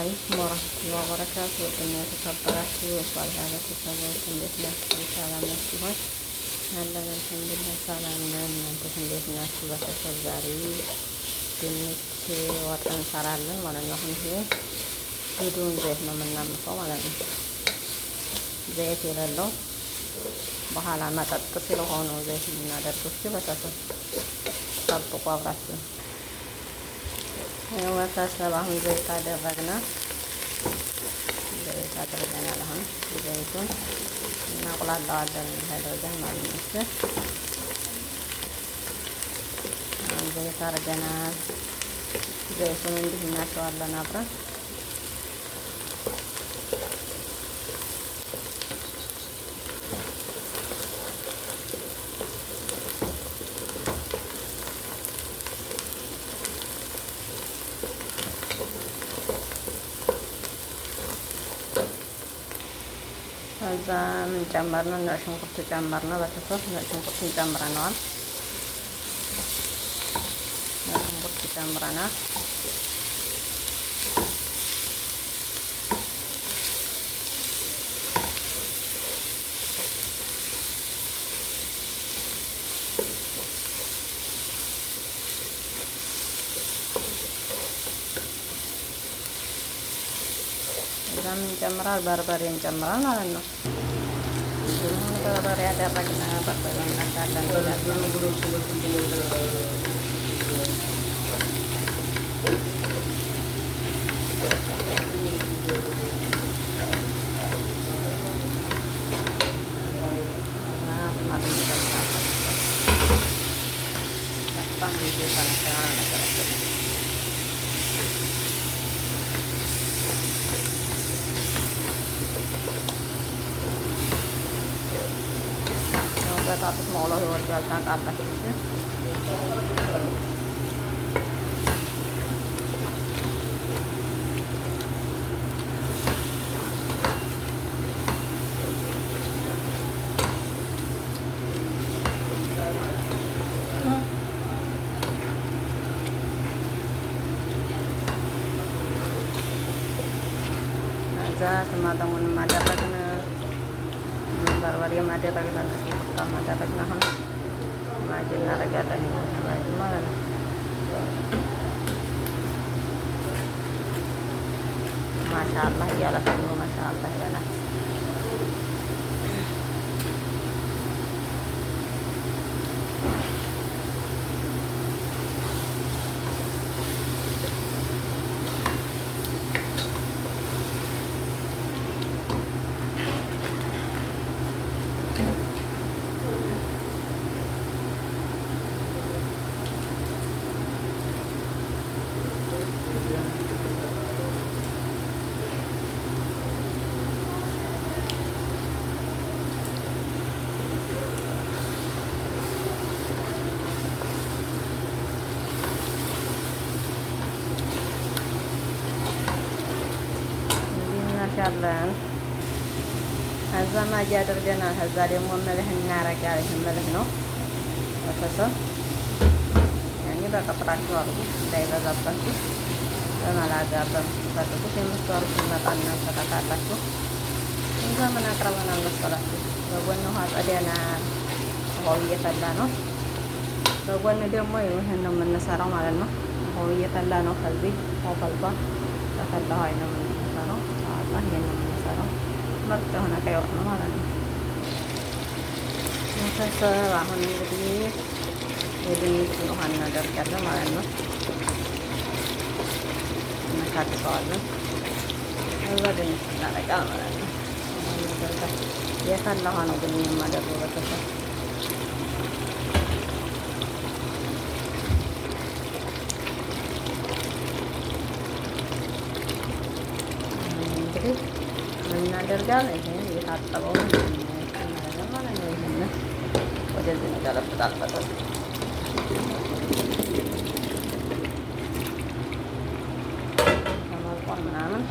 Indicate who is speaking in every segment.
Speaker 1: አለይኩም ወራህመቱላሂ ወበረካቱ። ወደኛ የተከበራችሁ የሷሊህ ቤተሰቦች እንዴት ናችሁ? ሰላም ናችሁ ሆይ? ያለን አልሐምዱሊላህ ሰላም ነን። እናንተስ እንዴት ናችሁ? ቤተሰብ ዛሬ ድንች ወጥ እንሰራለን ማለት ነው። አሁን ይሄ ዱዱን ዘይት ነው የምናምሰው ማለት ነው። ዘይት የሌለው በኋላ መጠጥ ስለሆነ ዘይት የምናደርገው ቤተሰብ ጠብቁ አብራችሁ። ቤተሰብ አሁን ዘይት አደረግና ዘይት አድርገናል። አሁን ዘይቱን እናቁላለዋለን አድርገን ማለት ነው። አሁን ዘይት አድርገናል። ዘይቱን እንዲህ እናሸዋለን አብረን ከዛ ምን ጨመርነው? ነጭ ሽንኩርት ጨመርነው። ቤተሰብ ነጭ ሽንኩርት ጨምረናል። ነጭ ሽንኩርት ጨምረናል። ከዛ ምን ጨምራል? በርበሬ እንጨምራል ማለት ነው። በርበሬ ያደረግና በርበሬ እናዳለን በጣጥስ መውለው ይወርዳል። ታውቃላችሁ። እዛ ቲማቲሙንም አደረግን፣ በርበሬ ማደረግን፣ ሽንኩርት ማደረግን። አሁን ማጅ እናደርጋለን ማጅ ማለት ነው። ማሻአላህ እያላችሁ ነው። ማሻአላህ ይላል። ያለን ከዛ ማጅ አድርገናል። ከዛ ደግሞ መልህ እናረጋለን። መልህ ነው ቤተሰብ ያኔ በቀጥራችሁ አድርጉ እንዳይበዛባችሁ። በመላጋ በምትፈልጉት የምትወሩት መጣና ተካታላችሁ። እዛ ምን አቅርበናል መሰላችሁ? በጎን ውሃ ጸደናል። ውሃው እየፈላ ነው። በጎን ደግሞ ይሄን ነው የምንሰራው ማለት ነው። ውሃው እየፈላ ነው። ከዚህ ውሃው ፈልቷል። ተፈላ ውሃ ነው የምንሰራው። ይሄን ነው የምንሰራው። ምርጥ የሆነ ቀይ ወጥ ነው ማለት ነው። ቤተሰብ አሁን እንግዲህ የድንቹን ውሃ እናደርጋለን ማለት ነው። እናካትተዋለን። እዛ ድንች እናደርጋለን ማለት ነው። የፈላ ውሃ ነው ግን የማደርገው ቤተሰብ እናደርጋለን። ይሄን የታጠበውን ማለት ነው። ይሄን ወደዚህ እንገለብጣል። በጣም ተመልቋል ምናምን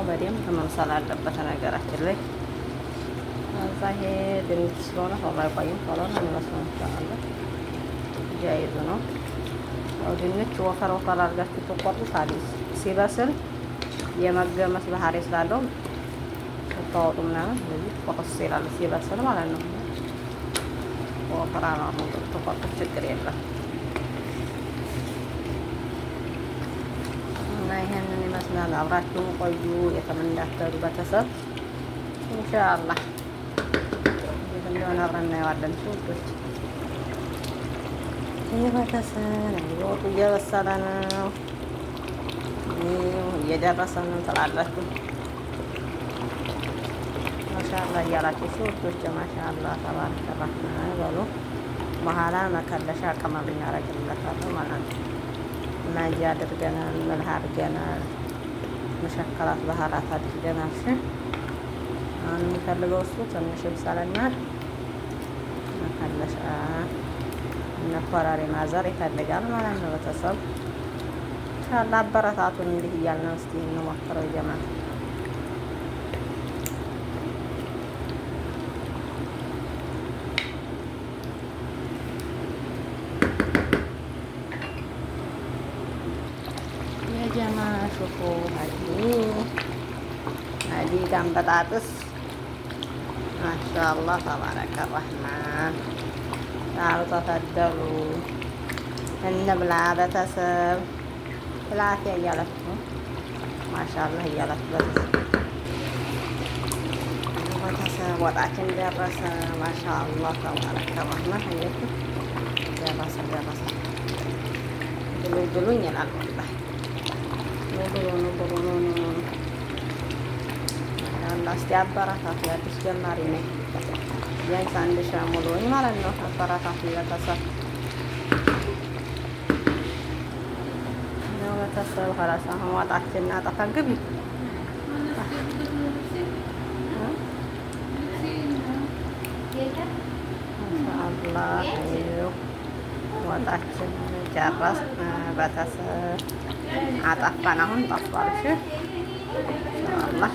Speaker 1: በደንብ መምሰል አለበት ነገራችን ላይ። ይሄ ድንች ስለሆነ ቶሎ አይቆይም። ቶሎ ነው የሚመስለው። ኢንሻአላህ ጃይዙ ነው። ያው ድንች ወፈር ወፈር አድርጋችሁ ትቆርጡት አዲስ ሲበስል የመገመስ ባህሪ ስላለው ስታወጡ ምናምን እንደዚህ ቆርስ ይላል ሲበስል ማለት ነው። ወፈራ ነው ትቆርጡት ችግር የለም። እና ይሄንን ይመስላል። አብራችሁ ቆዩ። የትም እንዳትሄዱ ቤተሰብ ኢንሻአላህ እንደሆነ አብረን እናየዋለን። ውዶች ይህ ቤተሰብ ወጡ እየበሰለ ነው፣ እየደረሰ ነው ትላላችሁ። ማሻአላ እያላችሁ ውዶች ማሻአላ ተባረከ ረህማን በሉ። በኋላ መከለሻ ቅመም እናደርግለታለን ማለት ነው። ማጂ አድርገናል፣ መልህ አድርገናል፣ መሸከላት ባህራት አድርገናል። እሺ አሁን የሚፈልገው እሱ ትንሽ ይብሰለናል። መከለሻ እነ ኮረሪማ ዘር ይፈልጋል ማለት ነው። ቤተሰብ ኢንሻአላህ አበረታቱን። እንዲህ እያልን እስቲ እንሞክረው ጀማል። የጀማ ሹፉ ሀዲ ጋር በጣጥስ ማሻአላህ ተባረከ ረህማን። ታው ተፈደሉ እንብላ ቤተሰብ ፍላፊያ እያላችሁ ማሻአላህ እያላችሁ ቤተሰብ ወጣችን ደረሰ። ማሻአላህ ተባረከ ረህማን። አያችሁ ደረሰ ብሉኝ ይላል ወላሂ ኑ ያላ እስቲ አበረታቱ። አዲስ ጀማሪ ነኝ። ቢያንስ አንድ ሺህ ሙሉኝ ማለት ነው። አበረታቱ ቤተሰብ ነው ቤተሰብ ኸላስ አሁን ወጣችን እናጠፋ ግቢ ማሻአላህ ወጣችን ጨረስን ቤተሰብ አጠፋን። አሁን ጠፋል። እሺ ኢንሻአላህ